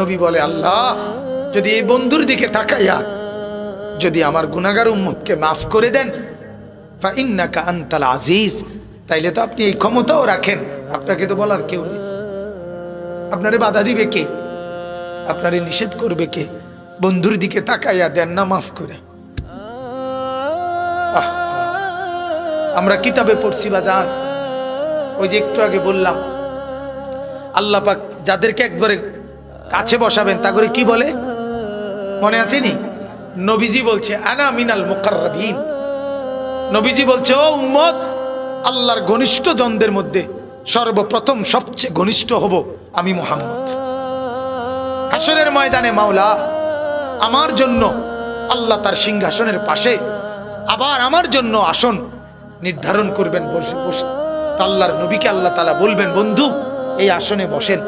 নবী বলে, আল্লাহ যদি এই বন্ধুর দিকে তাকাইয়া যদি আমার গুনাহগার উম্মতকে মাফ করে দেন, ফা ইন্নাকা আনতাল আজিজ, তাইলে তো আপনি এই ক্ষমতাও রাখেন, আপনাকে তো বলার কেউ নেই। আপনারে বাধা দিবে কে? আপনারে নিষেধ করবে কে? বন্ধুর দিকে তাকাইয়া দেন না মাফ করে। আমরা কিতাবে পড়ছি বাজান, ওই যে একটু আগে বললাম, আল্লাহ পাক যাদেরকে একবারে কাছে বসাবেন তা করে কি বলে মনে আছে নি? নবীজি বলছে আনা মিনাল মুকাররাবিন। নবীজি বলছে, ও উম্মত, আল্লাহর ঘনিষ্ঠ জনদের মধ্যে সর্বপ্রথম সবচেয়ে ঘনিষ্ঠ হব আমি মুহাম্মদ। হাসরের ময়দানে মাওলা আমার জন্য আল্লাহ তার সিংহাসনের পাশে আবার আমার জন্য আসন নির্ধারণ করবেন বসে বসে। আল্লাহর নবীকে আল্লাহ তাআলা বলবেন, বন্ধু এই আসনে বসেন।